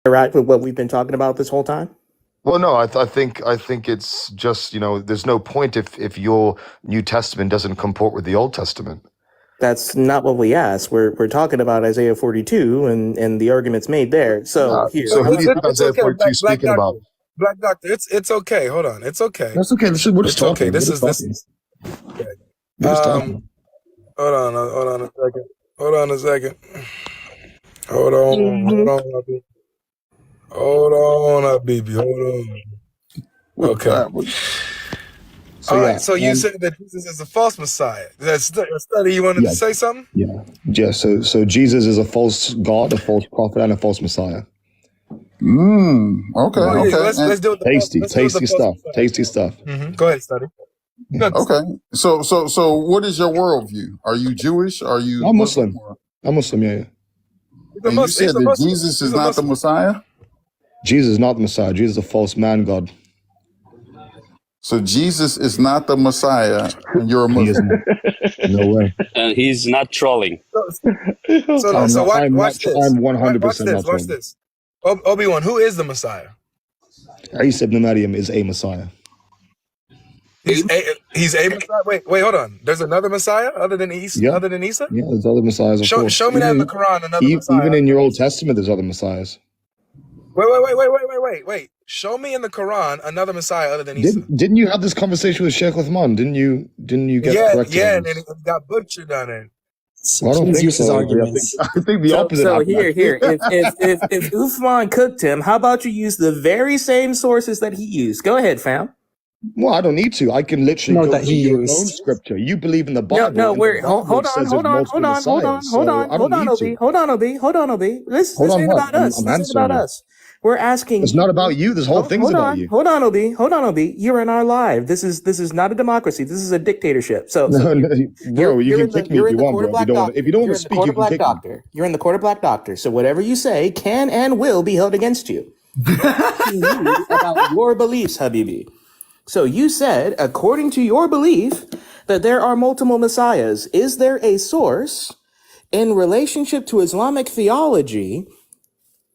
Right with what we've been talking about this whole time? Well, no, I think it's just, there's no point if your New Testament doesn't comport with the Old Testament. That's not what we asked. We're talking about Isaiah 42 and the arguments made there. So here, So who do you think It's Isaiah okay, 42 is Black speaking about? Doctor. Black Doctor, it's okay. Hold on, it's okay. That's okay. We're just It's okay. talking. This We're is just this. talking. We're just talking. Hold on a second. Hold on a second. Hold on, Habibi. Hold on, Habibi. Hold on. Okay. So, All yeah, right. So you said that Jesus is a false Messiah. That's a study. You wanted to say something? Yeah. So Jesus is a false God, a false prophet, and a false Messiah. Okay. Oh, yeah, Okay. let's do it. Tasty stuff. Tasty stuff. Go ahead, study. Okay. So what is your worldview? Are you Jewish? Are you I'm Muslim. I'm Muslim, yeah. And you said that Jesus is not the Messiah? Jesus is not the Messiah. Jesus is a false man God. So Jesus is not the Messiah, and you're a He Muslim. isn't. No way. And he's not trolling. So watch this. I'm 100% Watch this. not Watch trolling. this. Obi-Wan, who is the Messiah? Isa ibn Maryam is a Messiah. He's a Messiah. Wait, hold on. There's another Messiah other than Isa. Yeah. Other than Isa? Yeah, there's other Messiahs. Of course. Show me that in the Quran. Another Messiah. Even in your Old Testament, there's other Messiahs. Wait. Show me in the Quran another Messiah other than Isa. Didn't you have this conversation with Sheikh Uthman? Didn't you get corrected? Yeah, and then it got butchered on it. I don't think so. Arguments. I think the opposite. So happened. here, if Uthman cooked him, how about you use the very same sources that he used? Go ahead, fam. Well, I don't need to. I can literally go that to he your used. own scripture. You believe in the Bible. No, and we're the Bible hold says on, there's multiple messiahs, so I don't need to. Hold on, Obi. This Hold on, ain't what? about us. I'm This ain't answering about you. us. We're asking. It's not about you. This whole thing's about you. Hold on, Obi. You're in our live. This is not a democracy. This is a dictatorship. So No, bro, you can kick me if you want, bro. If you don't want to speak, you can kick me. You're in the court of Black Doctor. So whatever you say can and will be held against you. About your beliefs, Habibi. So you said, according to your belief, that there are multiple messiahs. Is there a source in relationship to Islamic theology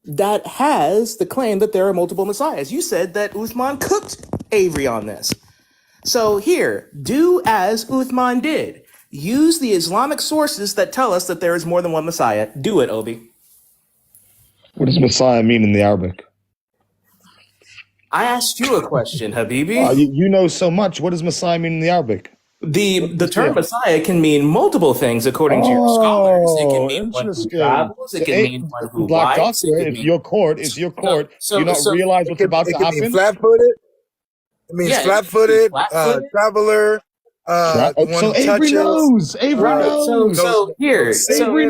that has the claim that there are multiple messiahs? You said that Uthman cooked Avery on this. So here, do as Uthman did. Use the Islamic sources that tell us that there is more than one messiah. Do it, Obi. What does messiah mean in the Arabic? I asked you a question, Habibi. You know so much. What does messiah mean in the Arabic? The term messiah can mean multiple things according to your scholars. It can mean one who travels. It can mean one who Black lies. Doctor, if your court, do you not realize what's about to happen? It mean flat-footed. It means flat-footed, traveler. So Avery knows. Avery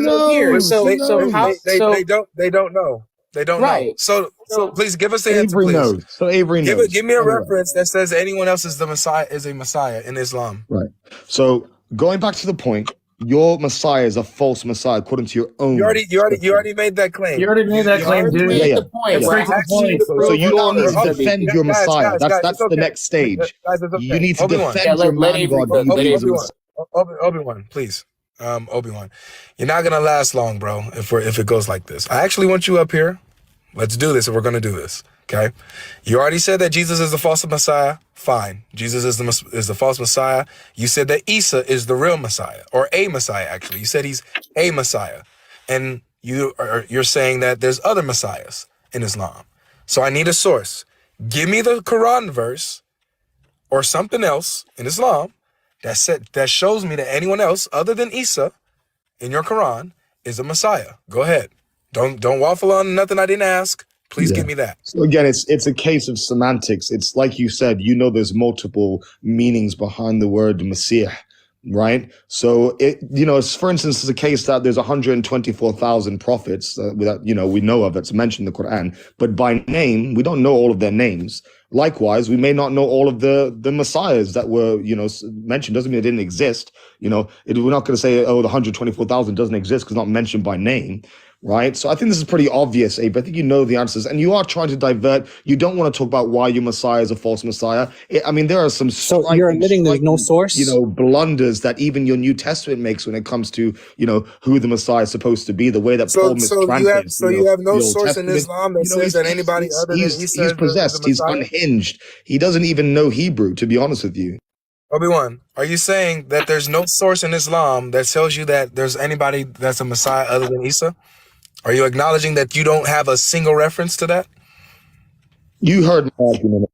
knows. They don't know. They don't know. So please give us the answer, Avery please. knows. So Avery knows. Give me a reference that says anyone else is a Messiah in Islam. Right. So going back to the point, your Messiah is a false Messiah according to your own. You already made that claim. You already made that claim, dude. Yeah. So you don't need to defend your Messiah. That's the next stage. You need to defend your man God. Obi-Wan, please. Obi-Wan, you're not gonna last long, bro. If it goes like this, I actually want you up here. Let's do this. If we're gonna do this, okay? You already said that Jesus is the false Messiah. Fine, Jesus is the false Messiah. You said that Isa is the real Messiah, or a Messiah. Actually, you said he's a Messiah, and you're saying that there's other Messiahs in Islam. So I need a source. Give me the Quran verse or something else in Islam that shows me that anyone else other than Isa in your Quran is a Messiah. Go ahead. Don't waffle on nothing I didn't ask. Please give me that. So again, it's a case of semantics. It's like you said, there's multiple meanings behind the word Messiah, right? So for instance, it's a case that there's 124,000 prophets that we know of that's mentioned in the Quran, but by name we don't know all of their names. Likewise, we may not know all of the messiahs that were mentioned. Doesn't mean they didn't exist. We're not going to say, the 124,000 doesn't exist because it's not mentioned by name. right? So I think this is pretty obvious, Abe. I think you know the answers, and you are trying to divert. You don't want to talk about why your Messiah is a false Messiah. I mean, there are some So you're admitting there's no source? blunders that even your New Testament makes when it comes to, who the Messiah is supposed to be, the way that Paul mistranslates. You have no the Old source in Testament. Islam that says that anybody other than Isa He's is possessed. the He's Messiah? unhinged. He doesn't even know Hebrew, to be honest with you. Obi-Wan, are you saying that there's no source in Islam that tells you that there's anybody that's a Messiah other than Isa? Are you acknowledging that you don't have a single reference to that? You heard my argument.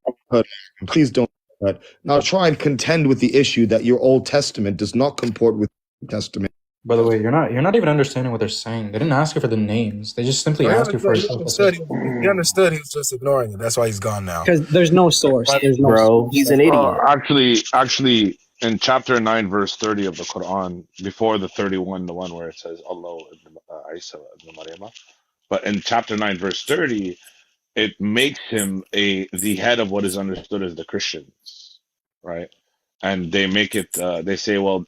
Please don't do that. Now try and contend with the issue that your Old Testament does not comport with the New Testament. By the way, you're not even understanding what they're saying. They didn't ask you for the names. They just simply asked you for He understood he was just ignoring it. That's why he's gone now. Because there's no source. There's no Bro, source. he's an idiot. Actually, in chapter 9, verse 30 of the Quran, before the 31, the one where it says Allah ibn Isa ibn Maryam, but in chapter 9, verse 30, it makes him the head of what is understood as the Christians, right? And they make it. They say, well,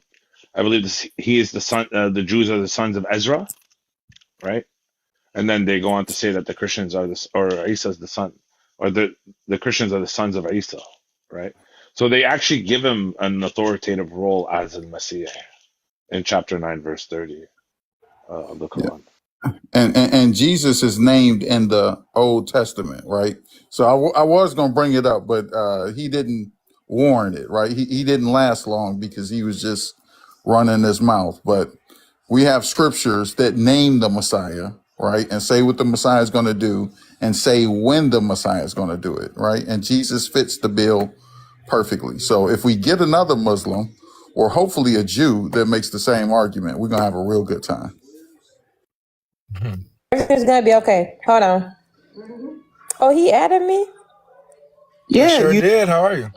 I believe he is the son. The Jews are the sons of Ezra, right? And then they go on to say that the Christians are or Isa is the son, or the Christians are the sons of Isa, right? So they actually give him an authoritative role as a Messiah in chapter 9, verse 30 of the Quran. And Jesus is named in the Old Testament, right? So I was going to bring it up, but he didn't warrant it, right? He didn't last long because he was just running his mouth. But we have scriptures that name the Messiah, right? And say what the Messiah is going to do and say when the Messiah is going to do it, right? And Jesus fits the bill perfectly. So if we get another Muslim or hopefully a Jew that makes the same argument, we're going to have a real good time. Everything's gonna be okay. Hold on. Oh, he added me? Yeah, Sure did. How are you?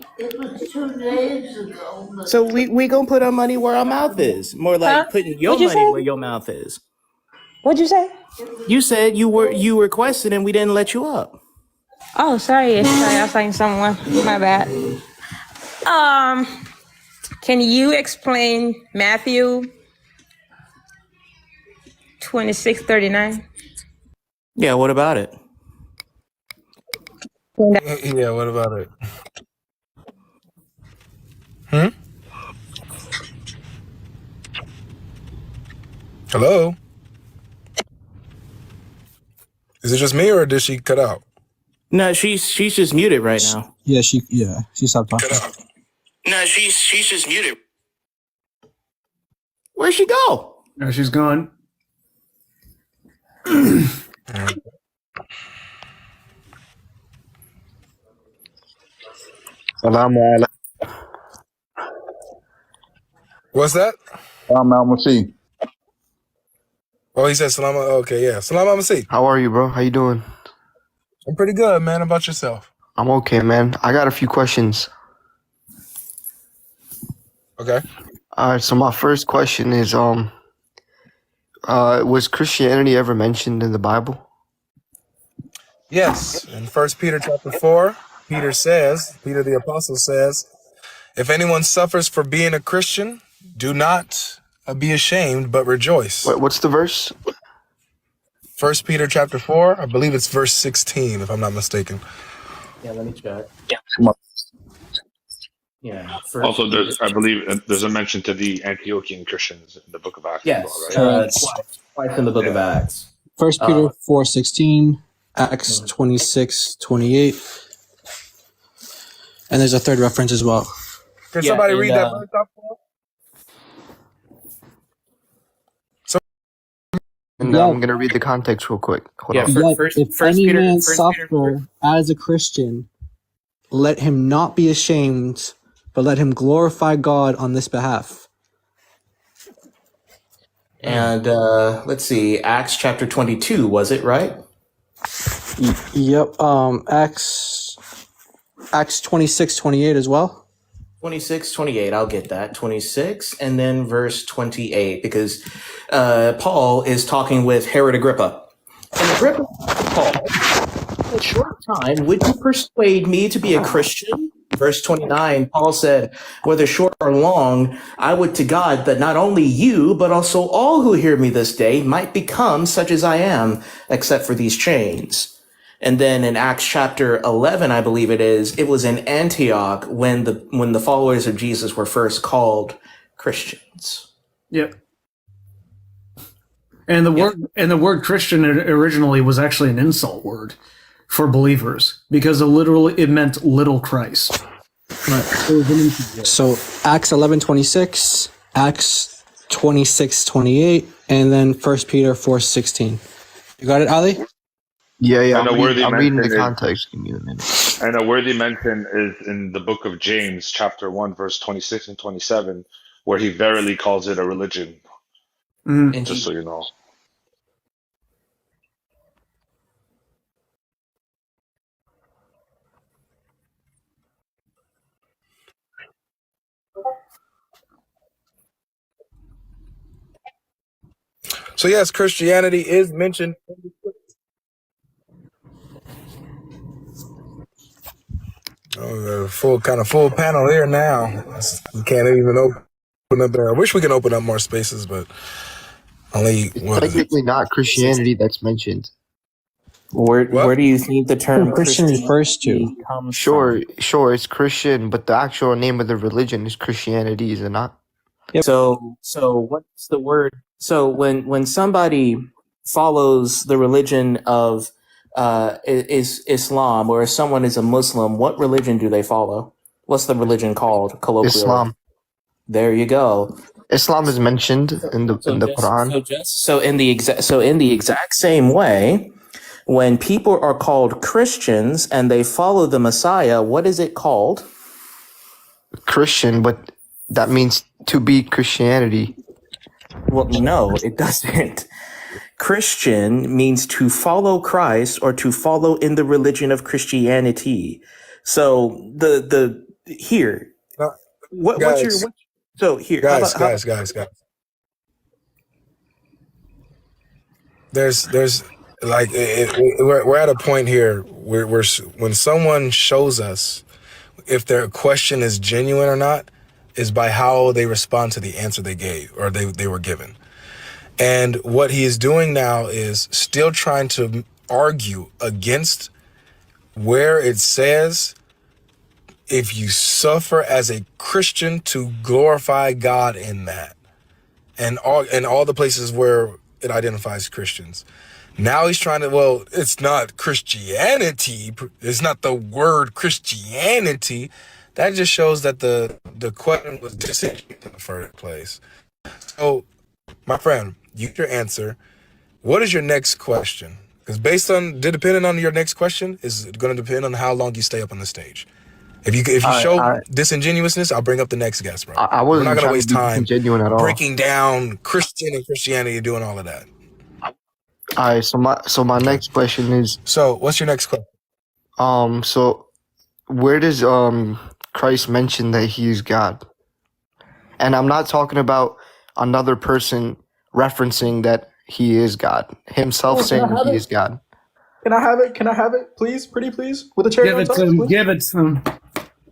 So we gonna put our money where our mouth is. More like Huh? putting your What'd you money say? where your mouth is. What'd you say? You said you requested and we didn't let you up. Oh, sorry. I was saying someone. My bad. Can you explain Matthew 26:39? Yeah, what about it? Yeah, what about it? Hello? Is it just me or did she cut out? No, she's just muted right now. Yeah, she stopped talking. Cut out. No, she's just muted. Where'd she go? No, she's gone. What's that? I'm Al-Masih. Oh, he said salam. Okay, yeah. Salam alaikum. How are you, bro? How you doing? I'm pretty good, man. How about yourself? I'm okay, man. I got a few questions. Okay. All right, so my first question is, was Christianity ever mentioned in the Bible? Yes. In 1 Peter chapter 4, Peter the apostle says, if anyone suffers for being a Christian, do not be ashamed, but rejoice. What's the verse? 1 Peter chapter 4, I believe it's verse 16, if I'm not mistaken. Yeah, let me check. Yeah. Also, I believe there's a mention to the Antiochian Christians in the book of Acts. Yes, as well, right? twice in the book of Acts. 1 Peter 4:16, Acts 26:28, and there's a third reference as well. Can somebody read that verse up for us? And Yeah. I'm going to read the context real quick. Hold on. Yet, if any man suffer as a Christian, let him not be ashamed, but let him glorify God on this behalf. And let's see, Acts chapter 22, was it right? Yep. Acts 26:28 as well. 26, 28, I'll get that. 26, and then verse 28, because Paul is talking with Herod Agrippa. And Agrippa, Paul, in a short time, would you persuade me to be a Christian? Verse 29, Paul said, whether short or long, I would to God that not only you, but also all who hear me this day might become such as I am, except for these chains. And then in Acts chapter 11, I believe it was in Antioch when the followers of Jesus were first called Christians. Yep. And the word Christian originally was actually an insult word for believers because it meant little Christ. So Acts 11:26, Acts 26:28, and then 1 Peter 4:16. You got it, Ali? Yeah, And I'm reading the context. Give me a minute. And a worthy mention is in the book of James, chapter 1, verse 26 and 27, where he verily calls it a religion. Just so you know. So yes, Christianity is mentioned. Full panel here now. We can't even open up there. I wish we could open up more spaces, but only Technically not Christianity that's mentioned. Where do you think the term Christian refers to? Sure, it's Christian, but the actual name of the religion is Christianity, is it not? Yep. So what's the word? So when somebody follows the religion of is Islam, or if someone is a Muslim, what religion do they follow? What's the religion called colloquially? Islam. There you go. Islam is mentioned in the Quran. So in the exact same way, when people are called Christians and they follow the Messiah, what is it called? Christian, but that means to be Christianity. Well, no, it doesn't. Christian means to follow Christ or to follow in the religion of Christianity. So here, guys, There's like we're at a point here where when someone shows us if their question is genuine or not is by how they respond to the answer they gave or they were given. And what he is doing now is still trying to argue against where it says if you suffer as a Christian to glorify God in that, and all the places where it identifies Christians. Now he's trying to, well, it's not Christianity. It's not the word Christianity. That just shows that the question was disingenuous in the first place. So, my friend, you get your answer. What is your next question? Because depending on your next question, is going to depend on how long you stay up on the stage. If you show disingenuousness, I'll bring up the next guest, bro. We're not going to waste time breaking down Christian and Christianity, doing all of that. All right. So my next question is. So what's your next question? So where does Christ mention that he is God? And I'm not talking about another person referencing that he is God. Himself saying he is God. Can I have it? Can I have it? Please, pretty please? With a cherry on top, please? Give it to him.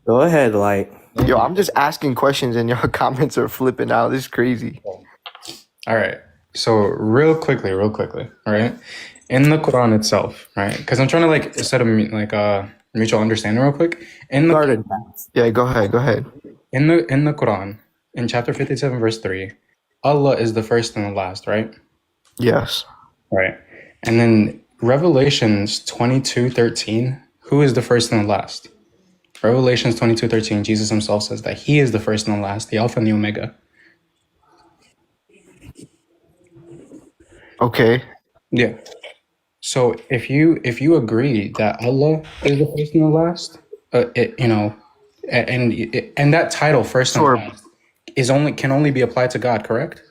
Go ahead, Light. Yo, I'm just asking questions and your comments are flipping out. This is crazy. All right. So real quickly, right? In the Quran itself, right? Because I'm trying to set a mutual understanding real quick. Yeah, go ahead. In the Quran, in chapter 57, verse 3, Allah is the first and the last, right? Yes. Right. And then Revelations 22:13, who is the first and the last? Revelations 22:13, Jesus himself says that he is the first and the last, the Alpha and the Omega. Okay. Yeah. So if you agree that Allah is the first and the last, and that title first and last can only be applied to God, correct?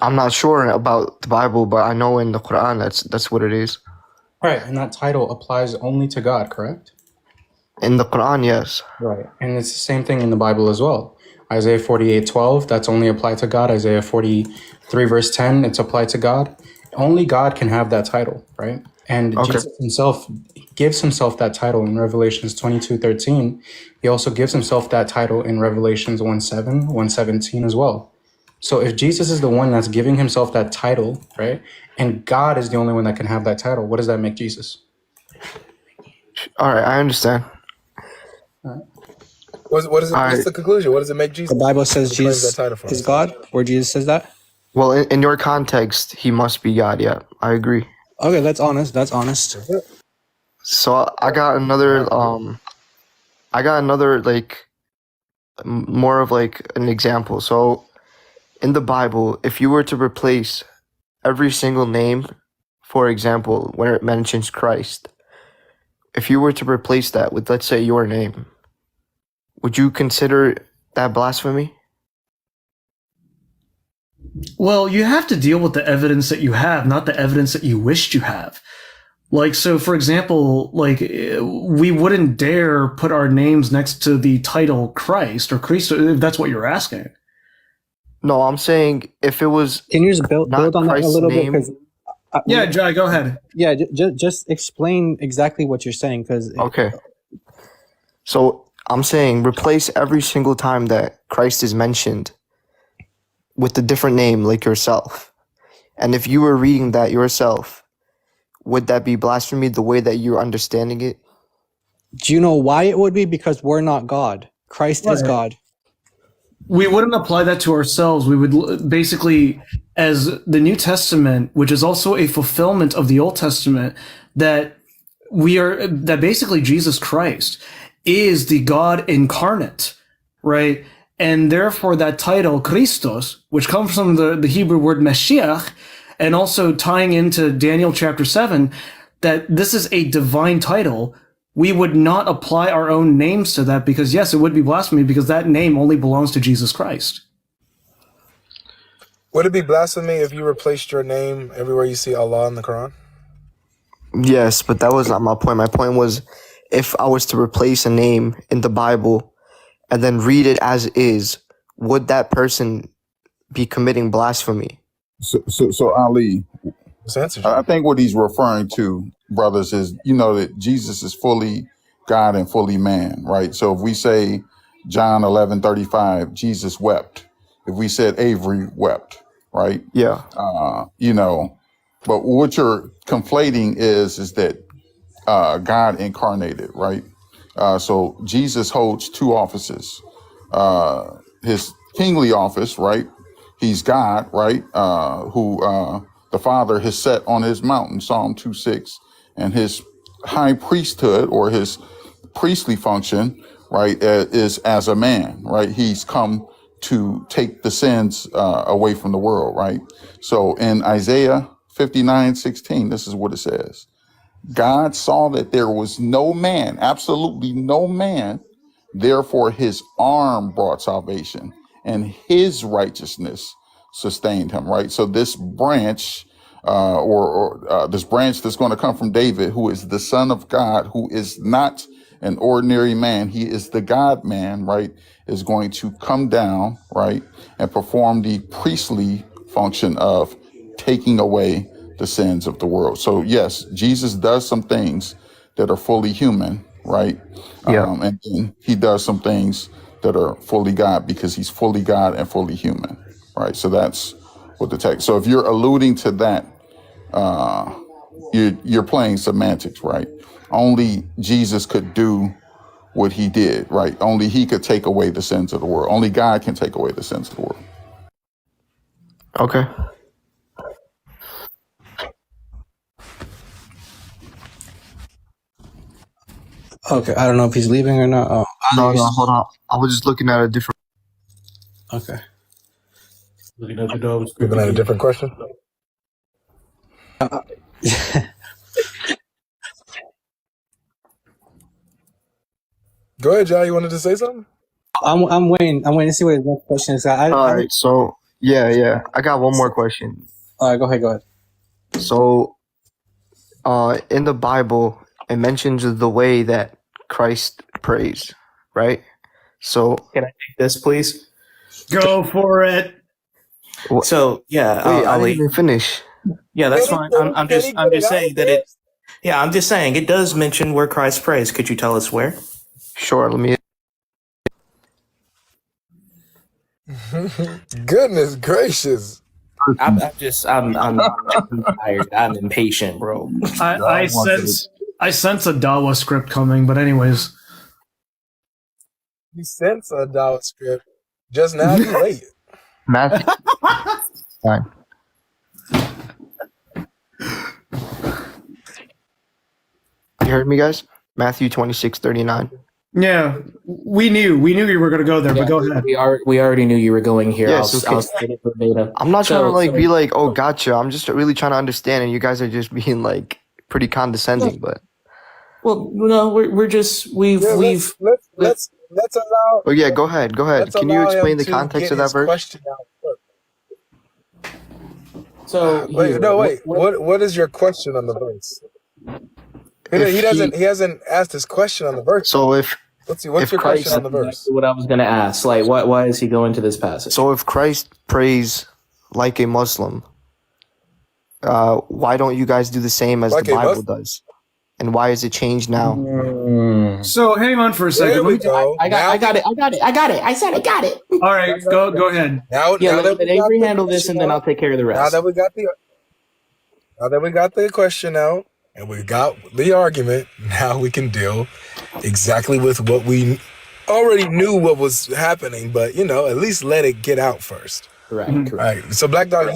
I'm not sure about the Bible, but I know in the Quran that's what it is. Right, and that title applies only to God, correct? In the Quran, yes. Right, and it's the same thing in the Bible as well. Isaiah 48:12, that's only applied to God. Isaiah 43 verse 10, it's applied to God. Only God can have that title, right? And Okay. Jesus himself gives himself that title in Revelations 22:13. He also gives himself that title in Revelations 1:7, 1:17 as well. So if Jesus is the one that's giving himself that title, right, and God is the only one that can have that title, what does that make Jesus? All right, I understand. What is it? All What's right. the conclusion? What does it make Jesus? The Bible says Who claims Jesus that title for is himself? God, where Jesus says that. Well, in your context, he must be God. Yeah, I agree. Okay, that's honest. That's honest. So I got another like more of like an example. So in the Bible, if you were to replace every single name, for example, when it mentions Christ, if you were to replace that with, let's say, your name, would you consider that blasphemy? Well, you have to deal with the evidence that you have, not the evidence that you wished you have. Like, so for example, like, we wouldn't dare put our names next to the title Christ or Christo, if that's what you're asking. No, I'm saying if it was Can you just build not on that a Christ's little bit? name. Because Yeah, Jai, go ahead. yeah, just explain exactly what you're saying. Because Okay. So I'm saying replace every single time that Christ is mentioned with a different name like yourself. And if you were reading that yourself, would that be blasphemy the way that you're understanding it? do you know why it would be? Because we're not God. Christ is Right. God. We wouldn't apply that to ourselves. We would basically, as the New Testament, which is also a fulfillment of the Old Testament, that basically Jesus Christ is the God incarnate, right? And therefore that title, Christos, which comes from the Hebrew word Mashiach, and also tying into Daniel chapter 7, that this is a divine title. We would not apply our own names to that because, yes, it would be blasphemy because that name only belongs to Jesus Christ. Would it be blasphemy if you replaced your name everywhere you see Allah in the Quran? Yes, but that was not my point. My point was if I was to replace a name in the Bible and then read it as is, would that person be committing blasphemy? So Ali, Just answer. I think what he's referring to, brothers, is that Jesus is fully God and fully man, right? So if we say John 11:35, Jesus wept. If we said Avery wept, right? Yeah. But what you're conflating is that God incarnated, right? So Jesus holds two offices. His kingly office, right? He's God, right? Who the Father has set on his mountain, Psalm 2:6, and his high priesthood or his priestly function, right, is as a man, right? He's come to take the sins away from the world, right? So in Isaiah 59:16, this is what it says. God saw that there was no man, absolutely no man, therefore his arm brought salvation and his righteousness sustained him, right? So this branch, this branch that's going to come from David, who is the son of God, who is not an ordinary man, he is the God man, right, is going to come down, right, and perform the priestly function of taking away the sins of the world. So yes, Jesus does some things that are fully human, right? Yeah. And then he does some things that are fully God because he's fully God and fully human, right? So that's what the text. So if you're alluding to that, you're playing semantics, right? Only Jesus could do what he did, right? Only he could take away the sins of the world. Only God can take away the sins of the world. Okay. Okay, I don't know if he's leaving or not. Oh, No, hold on. I was just looking at a different. okay. Looking at a different question. Go ahead, Jai. You wanted to say something? I'm waiting. I'm waiting to see what his next question is. All right. So yeah. I got one more question. All right, go ahead. So, in the Bible, it mentions the way that Christ prays, right? So, Can I take this, please? Go for it. So yeah, wait, I Ali. didn't even finish. Yeah, that's fine. I'm just saying that Yeah, I'm just saying it does mention where Christ prays. Could you tell us where? Sure, let me. Goodness gracious. I'm tired. I'm impatient, bro. I sense a Dawa script coming, but anyways. You sense a dog script. Just now, you late. Matthew. Fine. You heard me, guys? Matthew 26:39. Yeah, we knew you were gonna go there, but go ahead. We already knew you were going here. Yes, I'll okay. state it verbatim. I'm not trying to So- be like, oh, gotcha. I'm just really trying to understand, and you guys are just being like pretty condescending. But Well, no, we're just we've Yeah, we've let's allow. oh yeah, go ahead. Let's Can you allow explain him the to context get of that his verse? question out first. so Wait, here, no, wait. What is your question on the verse? He hasn't asked his question on the verse. So if What's your if question Christ- on the verse? what I was gonna ask, like, why is he going to this passage? So if Christ prays like a Muslim, why don't you guys do the same as Like the a Bible Muslim? does? And why is it changed now? So hang on for a There second. we Let me- go. I got it. I said I got it. All right, go ahead. Now, Yeah, now let we got Avery the handle this, question and then out, I'll take care of the now rest. that we got the question out, and we got the argument, now we can deal exactly with what we already knew what was happening, but at least let it get out first. Correct. All right. So Black Dog,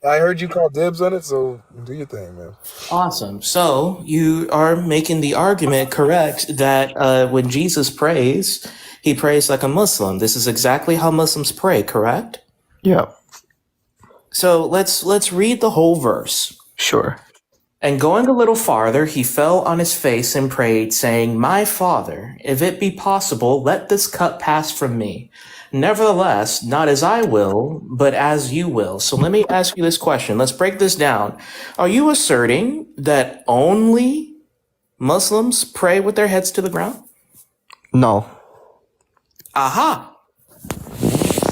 I heard you call dibs on it, so do your thing, man. Awesome. So you are making the argument correct that when Jesus prays, he prays like a Muslim. This is exactly how Muslims pray, correct? Yeah, So let's read the whole verse. sure. And going a little farther, he fell on his face and prayed, saying, "My Father, if it be possible, let this cup pass from me. Nevertheless, not as I will, but as you will." So let me ask you this question. Let's break this down. Are you asserting that only Muslims pray with their heads to the ground? No. Aha!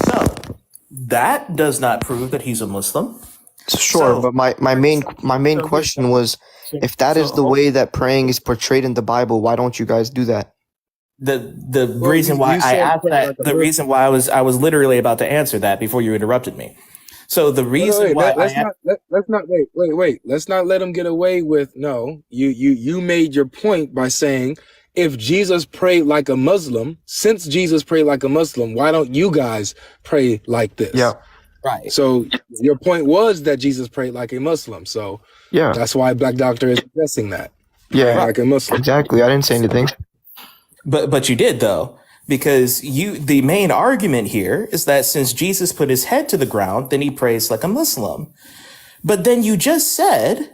So that does not prove that he's a Muslim. Sure, So- but my main question was, if that is the way that praying is portrayed in the Bible, why don't you guys do that? The reason why you I said asked pray that, like a the Muslim. reason why I was literally about to answer that before you interrupted me. So the reason why let's not wait. Let's not let him get away with no. You made your point by saying if Jesus prayed like a Muslim, since Jesus prayed like a Muslim, why don't you guys pray like this? Yeah, right. So your point was that Jesus prayed like a Muslim. So yeah, that's why Black Doctor is addressing that. yeah. Like a Muslim. Exactly. I didn't say anything. But you did though, because the main argument here is that since Jesus put his head to the ground, then he prays like a Muslim. But then you just said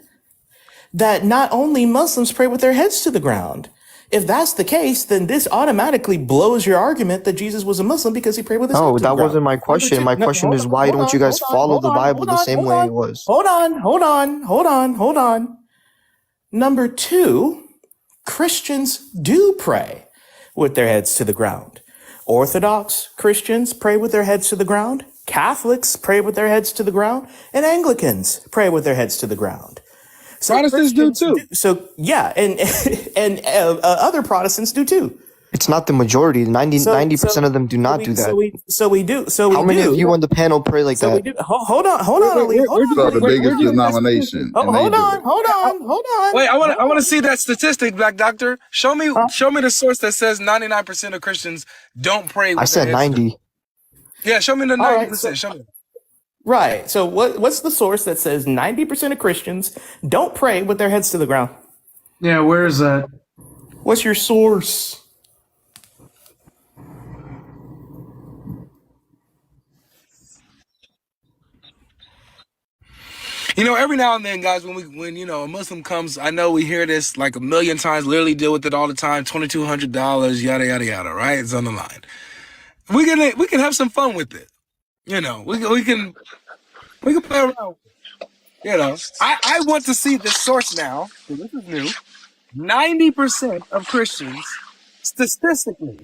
that not only Muslims pray with their heads to the ground. If that's the case, then this automatically blows your argument that Jesus was a Muslim because he prayed with his head No, to the that ground. wasn't my question. My question is, why don't you guys follow the Bible the same way it was? Hold on. Number two, Christians do pray with their heads to the ground. Orthodox Christians pray with their heads to the ground. Catholics pray with their heads to the ground. And Anglicans pray with their heads to the ground. So Protestants do too. So yeah, and other Protestants do too. It's not the majority. 90% of them do not do that. So we do. How many of you on the panel pray like So we that? do. Hold on, Ali. Hold on. So the Ali. biggest denomination. and they Hold do on, it. hold on. Wait, I want to see that statistic, Black Doctor. Show me the source that says 99% of Christians don't pray with I said their heads to- 90. Yeah, show me the All right, 90%. Show me. Right. So what's the source that says 90% of Christians don't pray with their heads to the ground? Yeah, where is that? What's your source? Every now and then, guys, when a Muslim comes, I know we hear this like a million times, literally deal with it all the time, $2,200, yada yada yada, right? It's on the line. We can have some fun with it. We can play around. I want to see the source now, because this is new. 90% of Christians, statistically,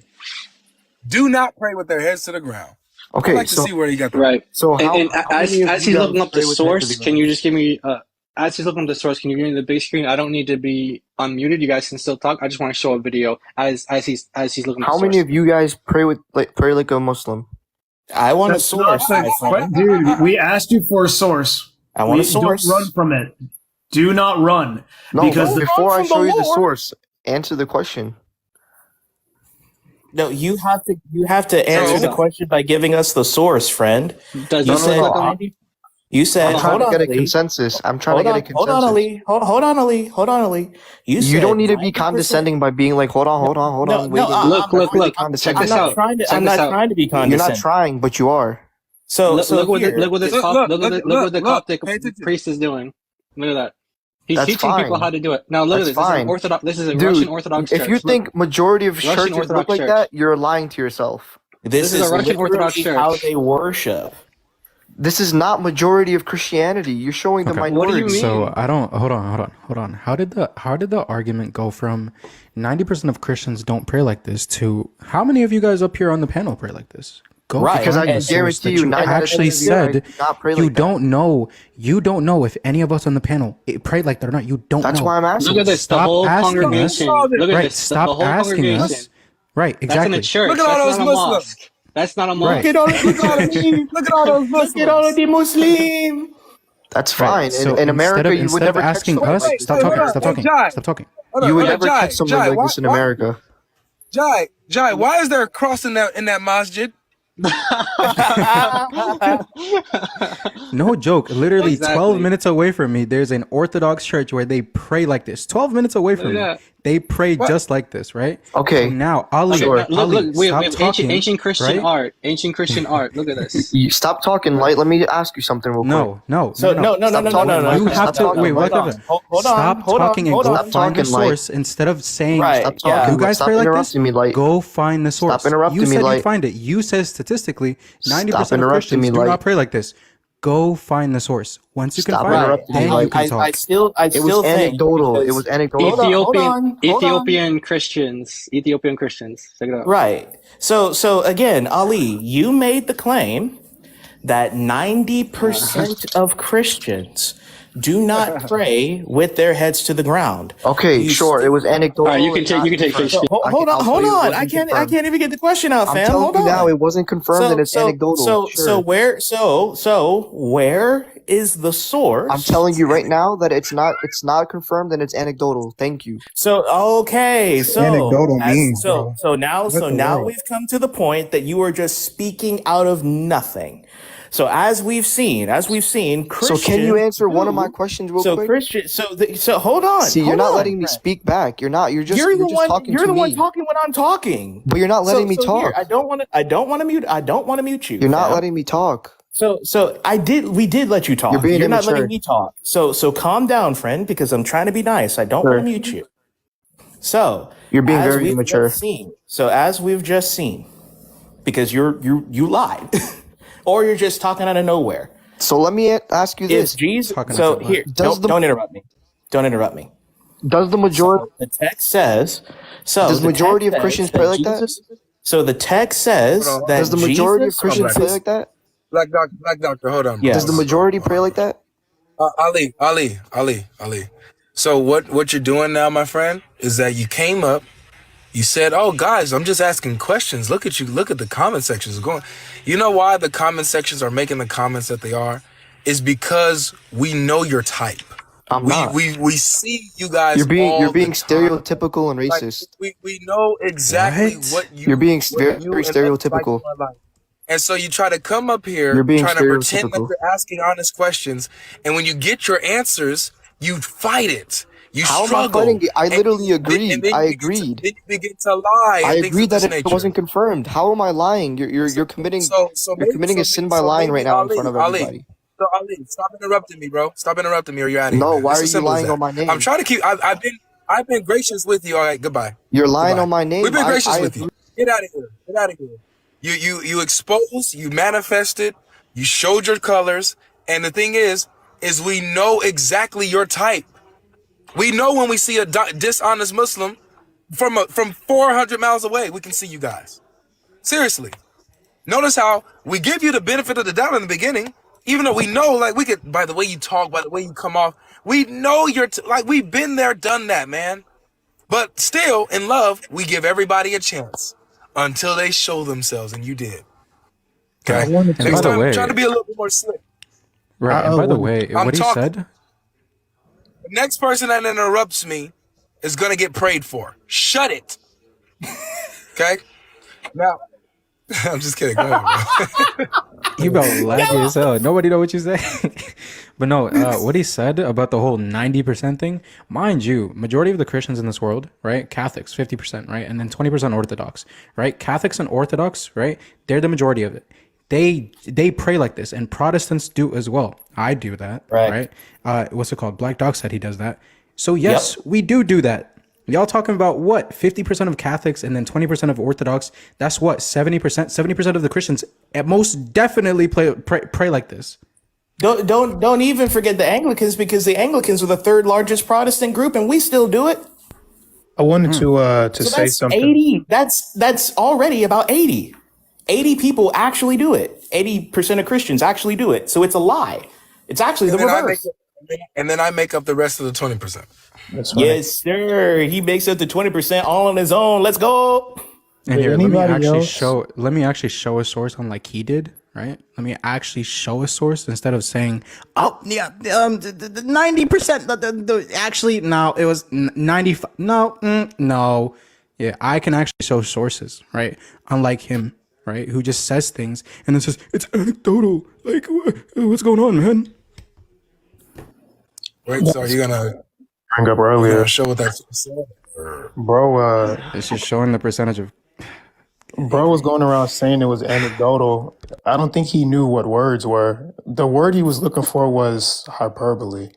do not pray with their heads to the ground. I'd Okay, like to so see where he got that. Right. so how And how as many of as you he's guys looking up the pray with their head to source, the can ground? you just give me as he's looking at the source, can you give me the big screen? I don't need to be unmuted. You guys can still talk. I just want to show a video as he's looking at the How source. many of you guys pray like a Muslim? I want a That's not source, my friend. dude. We asked you for a source. I want a source. Don't run from it. Do not run. No, because before I from show the you the Lord. source, answer the question. No, you have to answer the question by giving us the source, friend. Does You the said source look on? you said I'm trying hold to on, get a Ali. consensus. I'm trying Hold to on, get a consensus. hold on, Ali. Hold on, Ali. You You don't said need to be 90%. condescending by being like, hold on, No, waiting. Look, That's really check condescending. this I'm out. not trying to. Check I'm this not out. trying to be You're not condescending. trying, but you are. So Look what here, look what this Coptic pay attention. priest is doing. Look at that. He's That's teaching people fine. how to do it. Now look That's at this. This is fine. an Orthodox. This is a Dude, Russian Orthodox if church. you Look, think majority of Russian churches Orthodox look like church. that, you're lying to yourself. this is a Russian Orthodox literally how church. they worship. This is not majority of Christianity. You're showing the Okay. What do you minority. mean? So I don't hold on. How did the argument go from 90% of Christians don't pray like this to how many of you guys up here on the panel pray like this? Go Right, Because I find can the source guarantee that you, 9 out of 10 actually of you guys said do not pray you like that. don't know if any of us on the panel prayed like that or not. You don't That's know. why I'm asking. Look at this. The Stop whole asking us. congregation. Look at Right, this. The stop whole asking congregation. us. Right, That's in a exactly. church. Look at all That's those not a Muslims. mosque. That's not a Right. mosque. Look at all Look at all the Look at all those Muslims. Look at all of the Muslims. That's Right. fine. So In America, you would instead never of catch asking someone us, like stop this. talking. hold Stop on. talking. Hey, Jai. Stop talking. You would Hold on, never catch someone like why, this in America. Jai, why is there a cross in that masjid? No joke. Literally 12 Exactly. minutes away from me, there's an Orthodox church where they pray like this. 12 minutes away from Look me, at that. they pray What? just like this, right? Okay. So now, Ali, Sure. Look, Ali, we stop have talking. ancient Christian right? art. Ancient Christian art. Look at this. You stop talking, light. Let me ask you something real quick. No. So no. Stop talking, You Mike. have Stop to talking, wait. Mike. Hold on. Hold Stop on, hold talking on, and hold go on. find the Stop talking, source instead of saying Right. Stop Yeah. talking. you guys Stop pray like this. interrupting me, light. Go find the source. Stop interrupting you me, said light. you find it. You said statistically 90% Stop of interrupting Christians me, do light. not pray like this. Go find the source. Once you can Stop find it, interrupting me, then light. you can I talk. still It was think anecdotal. It because- was anecdotal. Hold on, hold on. Ethiopian Christians. Ethiopian Christians. Check it out. Right. So again, Ali, you made the claim that 90% of Christians do not pray with their heads to the ground. Okay, You sure. still- It was anecdotal. All right, you can and take not face. confirmed. So, hold I'll on, tell hold you it on. wasn't I confirmed. can't even get the question out, I'm fam. telling Hold you on. now, it wasn't confirmed and it's anecdotal. So where is the source? I'm telling you right now that it's not confirmed and it's anecdotal. Thank you. So okay, so Anecdotal means, so bro. so now What the world? we've come to the point that you are just speaking out of nothing. So as we've seen, Christian. So can you answer one of my questions real So quick? Christian, so hold on. See, you're hold not on, letting me friend. speak back. You're not. You're just You're the one. talking You're to the one me. talking when I'm talking. But you're not letting me Here, talk. I don't want to mute. I don't want to mute you. You're not fam. letting me talk. So we did let you talk. You're being not immature. letting me talk. So calm down, friend, because I'm trying to be nice. I don't want to mute you. So You're being as very we've immature. just seen- as we've just seen, because you lied, or you're just talking out of nowhere. So let me ask you this: If Jesus, Talking so out of here, Does don't interrupt me. Don't interrupt me. Does the majority The text says. So Does the majority text of Christians says pray like that? Jesus- So the text says Hold on. that does the majority Jesus of Christians was- pray like that? Black doctor, hold on. Yeah. Does the majority pray like that? Ali. So what you're doing now, my friend, is that you came up, you said, "Oh, guys, I'm just asking questions. Look at you. Look at the comment sections going." You know why the comment sections are making the comments that they are? Is because we know your type. I'm not. We see you guys. You're being all the time. stereotypical and Like, racist. we know exactly what you. You're being what very you and stereotypical. like in life. And so you try to come up here You're being trying to pretend that stereotypical. you're asking honest questions, and when you get your answers, you fight it. You How am I struggle. fighting it? I and literally you- agreed. and then I you begin to- agreed. then you begin to lie. I and things agreed of that this it nature. wasn't confirmed. How am I lying? You're committing maybe- committing a sin by so lying maybe right now in Ali, front of Ali, everybody. So Ali, stop interrupting me, bro. Stop interrupting me, or you're out of here. No, man. why It's are as you simple as lying that. on my name? I'm trying to keep. I've been gracious with you. All right, goodbye. You're lying Goodbye. on my name. We've been gracious I with you. Get out of here. Get out of here. You exposed, you manifested, you showed your colors, and the thing is we know exactly your type. We know when we see a dishonest Muslim from 400 miles away, we can see you guys. Seriously. Notice how we give you the benefit of the doubt in the beginning, even though we know, like, we could, by the way you talk, by the way you come off, We know like we've been there, done that, man. But still, in love, we give everybody a chance until they show themselves, and you did. I Okay. wanted And Next by the time, way, try to be a little bit more slick. right. And by the way, I'm what he talking. said, The next person that interrupts me is gonna get prayed for. Shut it. Okay. Now, I'm just kidding. Go ahead, bro. you about laggy as hell. Nobody know what you say. But no, what he said about the whole 90% thing, mind you, majority of the Christians in this world, right? Catholics, 50%, right? And then 20% Orthodox, right? Catholics and Orthodox, right? They're the majority of it. They pray like this, and Protestants do as well. I do that, right? What's it called? Black Dog said he does that. So yes, we do that. Y'all talking about what? 50% of Catholics and then 20% of Orthodox. That's what? 70%. 70% of the Christians at most definitely pray like this. Don't even forget the Anglicans, because the Anglicans are the third largest Protestant group, and we still do it. I wanted to So say that's something. 80. That's already about 80. 80 people actually do it. 80% of Christians actually do it. So it's a lie. It's actually the reverse. And then I make up the rest of the 20%. That's right. Yes, sir. He makes up the 20% all on his own. Let's go. And Did here, let me anybody actually else- show a source on like he did, right? Let me actually show a source instead of saying, oh yeah, the 90%. Actually, no, it was 95. No. Yeah, I can actually show sources, right? Unlike him, right? Who just says things and then says it's anecdotal. Like, what's going on, man? Wait, so are you gonna Bring up earlier, show what that said? Or- bro. It's just showing the percentage of. Bro was going around saying it was anecdotal. I don't think he knew what words were. The word he was looking for was hyperbole,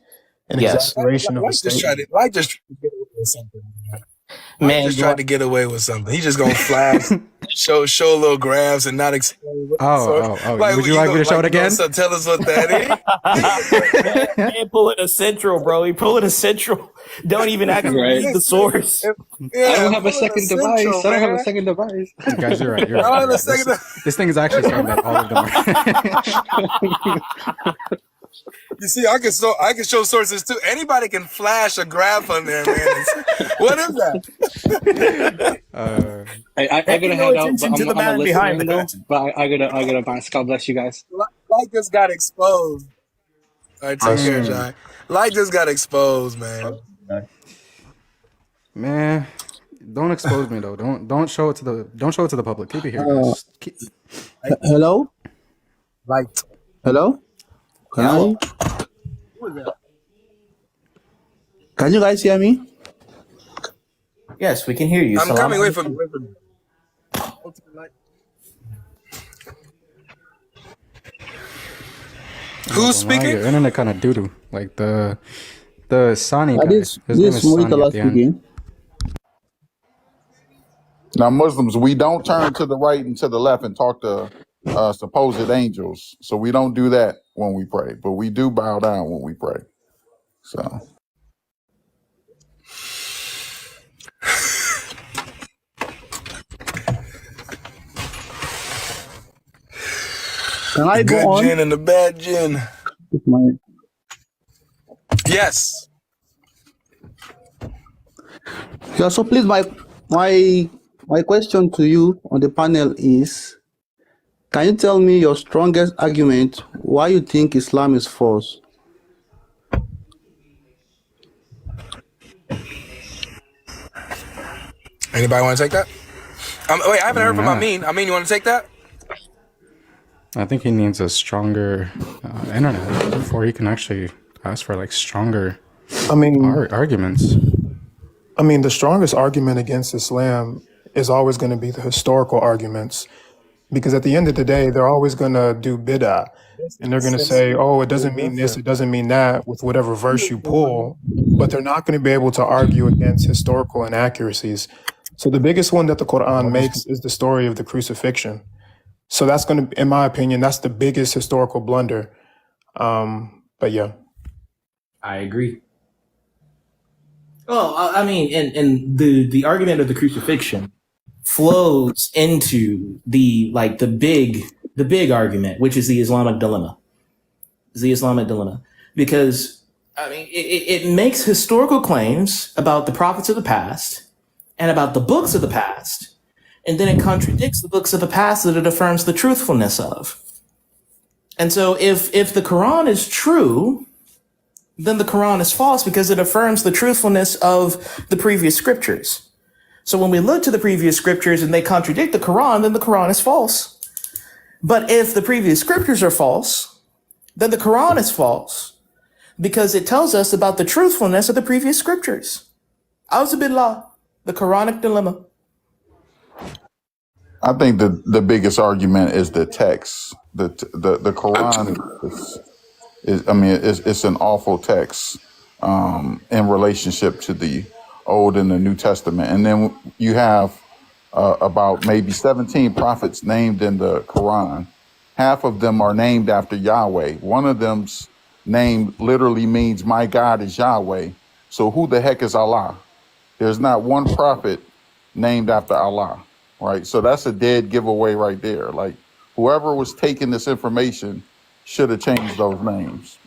an Yes. exaggeration of a Like just statement. tried to get away with something. Man, Just tried to get away with something. He just gonna flash, show little graphs and not explain. What Would you like me to show it again? So tell us what that is. Man, pulling a central, bro. He pulling a central. Don't even actually Right. read the source. Yeah, I don't have a pull it second central, device. I don't have man. a second device. You guys are right. You're I don't right. have a second. This thing is actually saying that all of them are. You see, I can show sources too. Anybody can flash a graph on there, man. What is that? I gotta Pay no head out, attention but to the I'm a man listener behind though. that. But I gotta bounce. God bless you guys. Light just got exposed. All right, take care, Jai. Light just got exposed, man. Man, don't expose me though. Don't show it to the public. Keep it here, guys. Hello? Light. Hello? Can you guys hear me? Yes, we can hear you. I'm Salam coming. Wait for alaikum. me. Who's speaking? Your internet kind of doo doo. Like the Sani guy. This His name is is Sani Muritala at the end. speaking. Now, Muslims, we don't turn to the right and to the left and talk to supposed angels. So we don't do that when we pray, but we do bow down when we pray. So Can I The go good on? gin and the bad gin. with my Yes. Yeah, so please my question to you on the panel is, can you tell me your strongest argument why you think Islam is false? Anybody want to take that? Wait, I haven't heard from Yeah. Amin. Amin, you want to take that? I think he needs a stronger internet before he can actually ask for like stronger I mean, arguments. the strongest argument against Islam is always going to be the historical arguments, because at the end of the day, they're always going to do bid'ah, and they're going to say, "Oh, it doesn't mean this, it doesn't mean that," with whatever verse you pull, but they're not going to be able to argue against historical inaccuracies. So the biggest one that the Quran makes is the story of the crucifixion. So that's going to, in my opinion, that's the biggest historical blunder. But yeah. I agree. Well, I mean, and the argument of the crucifixion flows into the big argument, which is the Islamic dilemma. Because I mean, it makes historical claims about the prophets of the past and about the books of the past, and then it contradicts the books of the past that it affirms the truthfulness of. And so if the Quran is true, then the Quran is false because it affirms the truthfulness of the previous scriptures. So when we look to the previous scriptures and they contradict the Quran, then the Quran is false. But if the previous scriptures are false, then the Quran is false because it tells us about the truthfulness of the previous scriptures. Auzubillah, the Quranic dilemma. I think the biggest argument is the text. The Quran it's an awful text in relationship to the Old and the New Testament. And then you have about maybe 17 prophets named in the Quran. Half of them are named after Yahweh. One of them's name literally means my God is Yahweh. So who the heck is Allah? There's not one prophet named after Allah, right? So that's a dead giveaway right there. Like whoever was taking this information should have changed those names.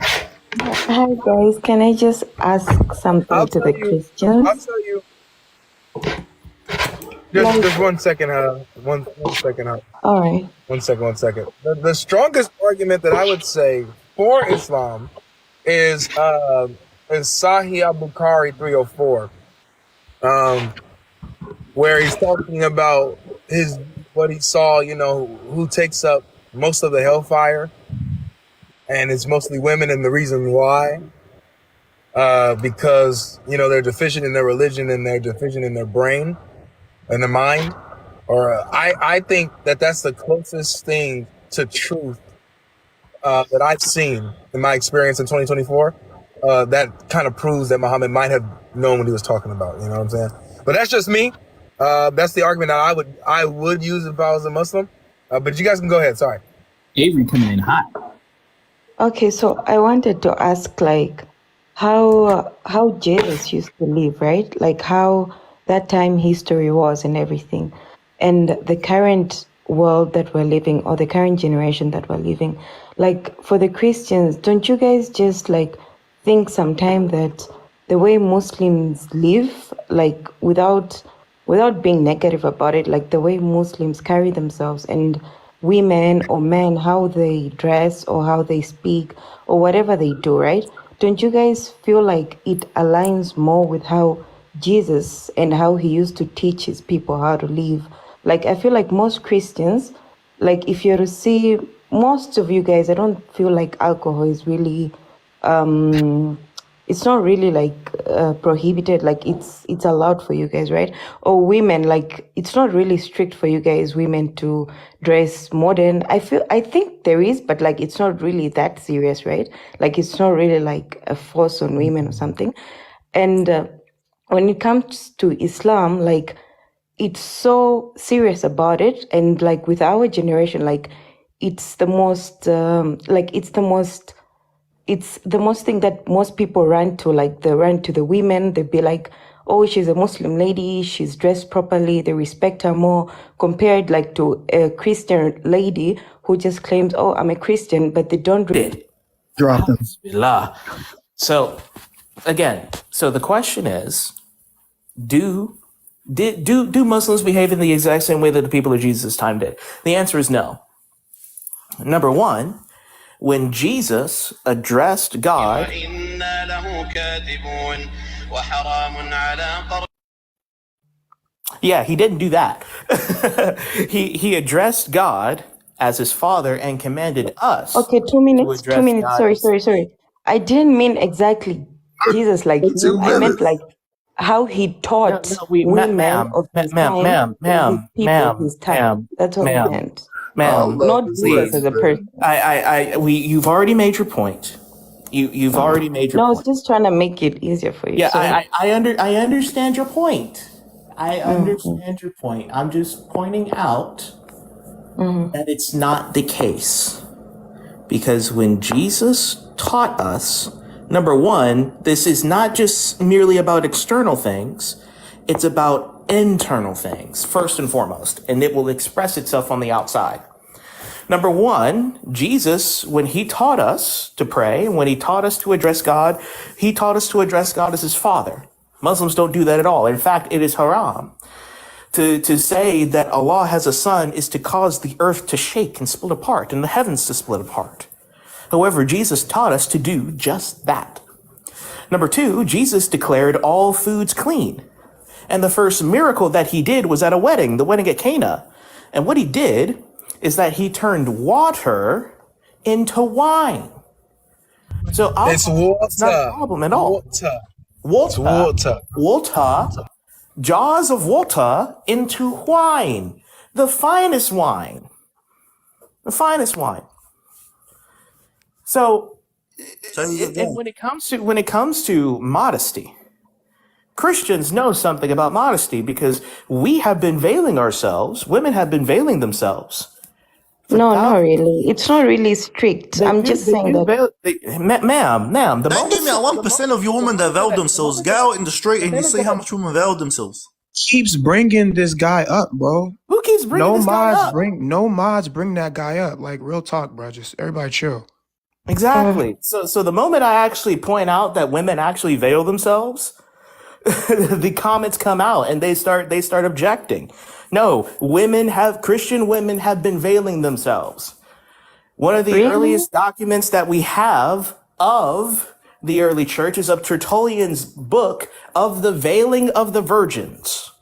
Hi guys, can I just ask something to the Christians? I'll tell you. Just 1 second, one second, All right. 1 second. The strongest argument that I would say for Islam is Sahih al-Bukhari 304, where he's talking about what he saw, who takes up most of the hellfire, and it's mostly women, and the reason why, because they're deficient in their religion and they're deficient in their brain and their mind. Or I think that's the closest thing to truth that I've seen in my experience in 2024. That kind of proves that Muhammad might have known what he was talking about. You know what I'm saying? But that's just me. That's the argument that I would use if I was a Muslim. But you guys can go ahead. Sorry. Avery coming in hot. Okay, so I wanted to ask, like, how Jesus used to live, right? Like how that time history was and everything, and the current world that we're living, or the current generation that we're living. Like for the Christians, don't you guys just like think sometime that the way Muslims live, like without being negative about it, like the way Muslims carry themselves and women or men, how they dress or how they speak or whatever they do, right? Don't you guys feel like it aligns more with how Jesus and how he used to teach his people how to live? Like I feel like most Christians, like if you're to see most of you guys, I don't feel like alcohol is really it's not really like prohibited, like it's allowed for you guys, right? Or women, like it's not really strict for you guys women to dress modern. I think there is, but like it's not really that serious, right? Like it's not really like a force on women or something. And when it comes to Islam, like it's so serious about it, and like with our generation, like it's the most it's the most thing that most people run to. Like they run to the women, they'd be like, oh, she's a Muslim lady, she's dressed properly, they respect her more, compared like to a Christian lady who just claims, oh, I'm a Christian, but they don't really Drop them. So again, the question is, do Muslims behave in the exact same way that the people of Jesus' time did? The answer is no. Number one, when Jesus addressed God, yeah, he didn't do that. he addressed God as his father and commanded us. Okay, 2 minutes. address 2 minutes. God Sorry. I didn't mean exactly Jesus like you. I meant like how he taught women of his time, and his people of his time. That's what I meant. Ma'am, Not please. Jesus as a person. You've already made your point. You've already made your No, I point. was just trying to make it easier for you. Yeah, So I understand your point. I understand your point. I'm just pointing out that it's not the case. Because when Jesus taught us, number one, this is not just merely about external things, it's about internal things, first and foremost, and it will express itself on the outside. Number one, Jesus, when he taught us to pray, when he taught us to address God, he taught us to address God as his Father. Muslims don't do that at all. In fact, it is haram. To say that Allah has a son is to cause the earth to shake and split apart and the heavens to split apart. However, Jesus taught us to do just that. Number two, Jesus declared all foods clean. And the first miracle that he did was at a wedding, the wedding at Cana. And what he did is that he turned water into wine. So It's alcohol is not a water. problem at all. Water. It's Water, water. water, jars of water into wine, the finest wine, the finest wine. So, and when it comes to modesty, Christians know something about modesty because we have been veiling ourselves. Women have been veiling themselves. No, not really. It's not really strict. I'm just saying that. Ma'am, the Don't moment, give me a 1% of your women that veil themselves. Go out in the street and you see how much women veil themselves. Keeps bringing this guy up, bro. Who keeps bringing No this guy mods up? bring that guy up. Like real talk, bro. Just everybody chill. Exactly. So the moment I actually point out that women actually veil themselves, the comments come out and they start objecting. No, Christian women have been veiling themselves. One of the Really? earliest documents that we have of the early church is of Tertullian's book of the veiling of the virgins.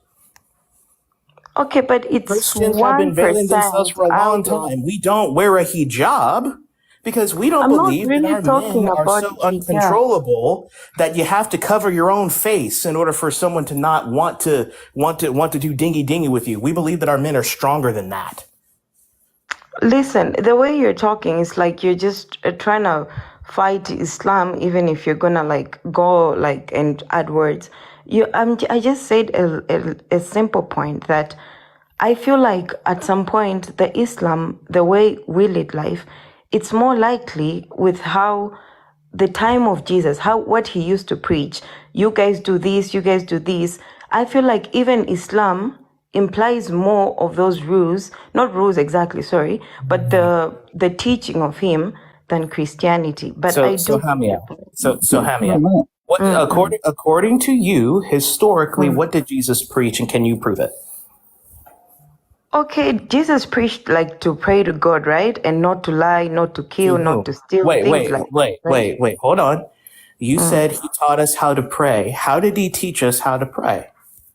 Okay, but it's Christians have been veiling themselves 1% for a long out of. time. We don't wear a hijab because we don't I'm not believe that really our talking men are about so hijab. uncontrollable that you have to cover your own face in order for someone to not want to do dingy dingy with you. We believe that our men are stronger than that. Listen, the way you're talking is like you're just trying to fight Islam, even if you're gonna like go like and add words. I just said a simple point that I feel like at some point the Islam, the way we lead life, it's more likely with how the time of Jesus, what he used to preach. You guys do this, you guys do this. I feel like even Islam implies more of those rules, not rules exactly, sorry, but the teaching of him than Christianity. But I So do. Hamia. So Hamia. What according to you, historically, what did Jesus preach, and can you prove it? Okay, Jesus preached like to pray to God, right? And not to lie, not to kill, not to steal, things like that, right? Wait. Hold on. You said he taught us how to pray. How did he teach us how to pray?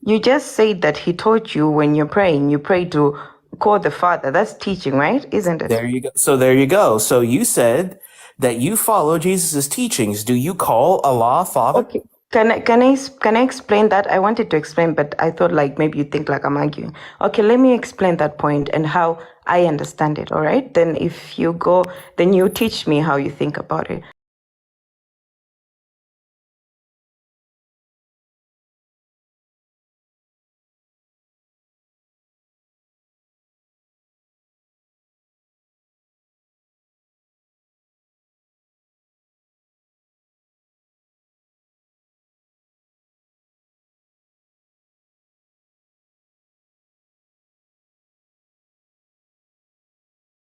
You just said that he taught you when you're praying, you pray to call the Father. That's teaching, right? Isn't it? There you go. There you go. So you said that you follow Jesus' teachings. Do you call Allah Father? Okay. Can I explain that? I wanted to explain, but I thought like maybe you think like I'm arguing. Okay, let me explain that point and how I understand it. All right. Then if you go, then you teach me how you think about it.